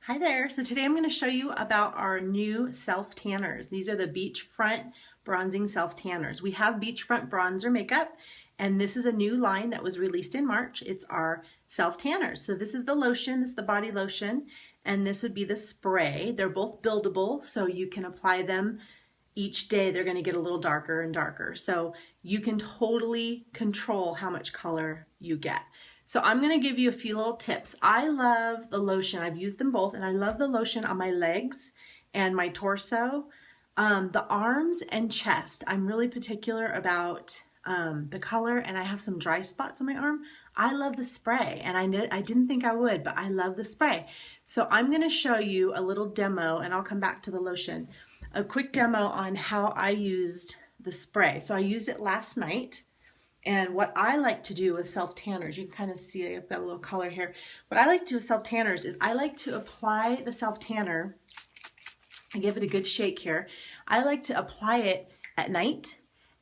Hi there. So today I'm going to show you about our new self tanners. These are the Beachfront bronzing self tanners. We have Beachfront bronzer makeup, and this is a new line that was released in March. It's our self tanners. So this is the lotion, this is the body lotion, and this would be the spray. They're both buildable, so you can apply them each day. They're going to get a little darker and darker. So you can totally control how much color you get. So I'm going to give you a few little tips. I love the lotion. I've used them both, and I love the lotion on my legs and my torso. The arms and chest, I'm really particular about the color, and I have some dry spots on my arm. I love the spray, and I didn't think I would, but I love the spray. So I'm going to show you a little demo, and I'll come back to the lotion. A quick demo on how I used the spray. So I used it last night. And what I like to do with self tanners, you can kind of see I've got a little color here. What I like to do with self tanners is I like to apply the self tanner. I give it a good shake here. I like to apply it at night,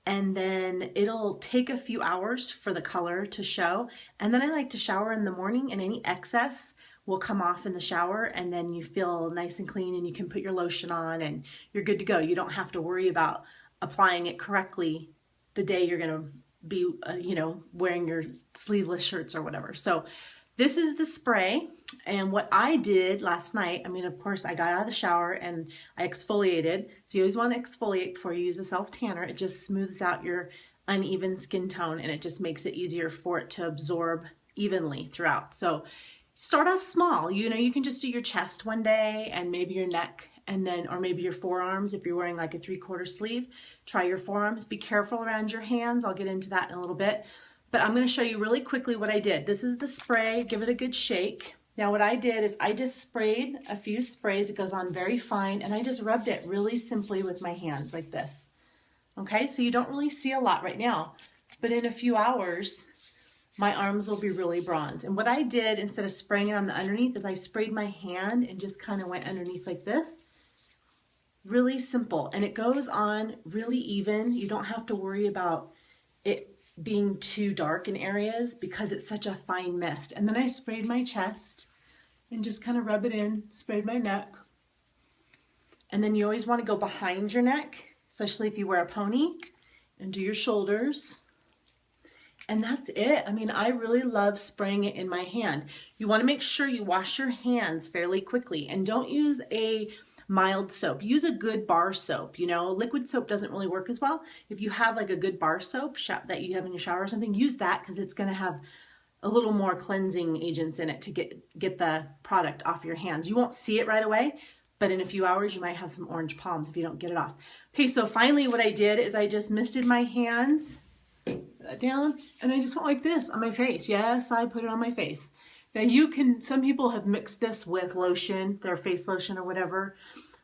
and then it'll take a few hours for the color to show. And then I like to shower in the morning, and any excess will come off in the shower, and then you feel nice and clean, and you can put your lotion on and you're good to go. You don't have to worry about applying it correctly the day you're going to be wearing your sleeveless shirts or whatever. So this is the spray, and what I did last night, of course I got out of the shower and I exfoliated. So you always want to exfoliate before you use a self tanner. It just smooths out your uneven skin tone, and it just makes it easier for it to absorb evenly throughout. So start off small. You can just do your chest one day and maybe your neck, and then, or maybe your forearms if you're wearing like a 3/4 sleeve. Try your forearms. Be careful around your hands. I'll get into that in a little bit. But I'm going to show you really quickly what I did. This is the spray. Give it a good shake. Now what I did is I just sprayed a few sprays. It goes on very fine, and I just rubbed it really simply with my hands like this. Okay, so you don't really see a lot right now, but in a few hours, my arms will be really bronze. And what I did, instead of spraying it on the underneath, is I sprayed my hand and just kind of went underneath like this. Really simple, and it goes on really even. You don't have to worry about it being too dark in areas because it's such a fine mist. And then I sprayed my chest and just kind of rub it in, sprayed my neck. And then you always want to go behind your neck, especially if you wear a pony, and do your shoulders. And that's it. I really love spraying it in my hand. You want to make sure you wash your hands fairly quickly, and don't use a mild soap. Use a good bar soap. Liquid soap doesn't really work as well. If you have like a good bar soap that you have in your shower or something, use that, because it's going to have a little more cleansing agents in it to get the product off your hands. You won't see it right away, but in a few hours you might have some orange palms if you don't get it off. Okay, so finally what I did is I just misted my hands down, and I just went like this on my face. Yes, I put it on my face. Now some people have mixed this with lotion, their face lotion or whatever.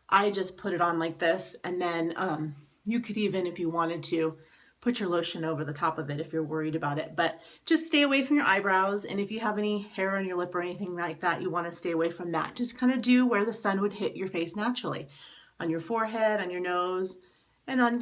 I just put it on like this, and then you could even, if you wanted to, put your lotion over the top of it if you're worried about it. But just stay away from your eyebrows, and if you have any hair on your lip or anything like that, you want to stay away from that. Just kind of do where the sun would hit your face naturally, on your forehead, on your nose, and on,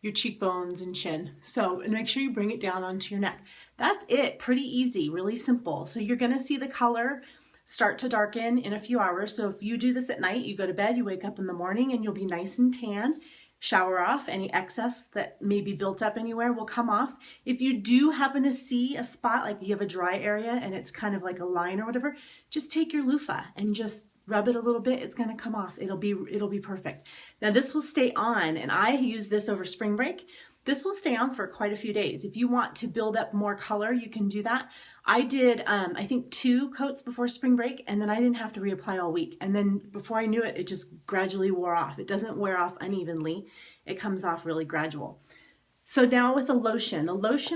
your cheekbones and chin. And make sure you bring it down onto your neck. That's it. Pretty easy, really simple. So you're going to see the color start to darken in a few hours. So if you do this at night, you go to bed, you wake up in the morning, and you'll be nice and tan. Shower off. Any excess that may be built up anywhere will come off. If you do happen to see a spot, like you have a dry area and it's kind of like a line or whatever, just take your loofah and just rub it a little bit. It's going to come off. It'll be perfect. Now this will stay on, and I use this over spring break. This will stay on for quite a few days. If you want to build up more color, you can do that. I did, I think 2 coats before spring break, and then I didn't have to reapply all week. And then before I knew it, it just gradually wore off. It doesn't wear off unevenly. It comes off really gradual. So now with the lotion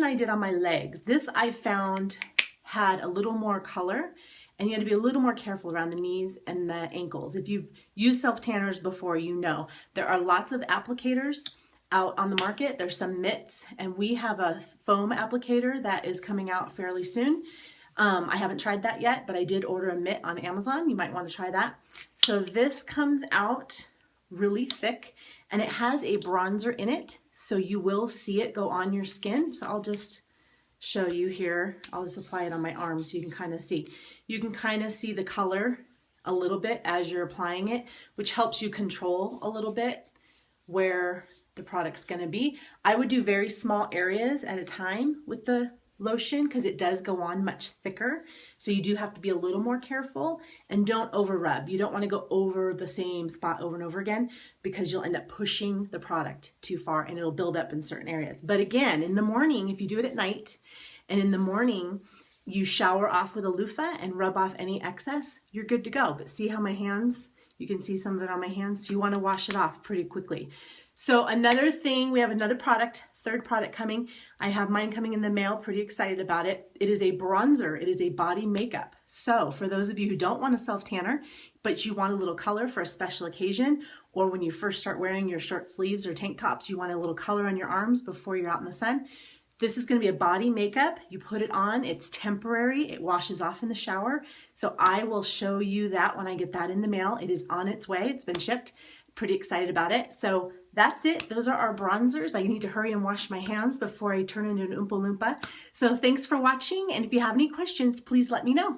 I did on my legs, this I found had a little more color, and you had to be a little more careful around the knees and the ankles. If you've used self tanners before, there are lots of applicators out on the market. There's some mitts, and we have a foam applicator that is coming out fairly soon. I haven't tried that yet, but I did order a mitt on Amazon. You might want to try that. So this comes out really thick, and it has a bronzer in it, so you will see it go on your skin. So I'll just show you here. I'll just apply it on my arm so you can kind of see. You can kind of see the color a little bit as you're applying it, which helps you control a little bit where the product's going to be. I would do very small areas at a time with the lotion because it does go on much thicker. So you do have to be a little more careful, and don't over rub. You don't want to go over the same spot over and over again because you'll end up pushing the product too far and it'll build up in certain areas. But again, in the morning, if you do it at night and in the morning you shower off with a loofah and rub off any excess, you're good to go. But see how my hands, you can see some of it on my hands. So you want to wash it off pretty quickly. So another thing, we have another product, third product coming. I have mine coming in the mail, pretty excited about it. It is a bronzer, it is a body makeup. So for those of you who don't want a self-tanner, but you want a little color for a special occasion, or when you first start wearing your short sleeves or tank tops, you want a little color on your arms before you're out in the sun. This is gonna be a body makeup. You put it on, it's temporary, it washes off in the shower. So I will show you that when I get that in the mail. It is on its way, it's been shipped. Pretty excited about it. So that's it. Those are our bronzers. I need to hurry and wash my hands before I turn into an Oompa Loompa. So thanks for watching. And if you have any questions, please let me know.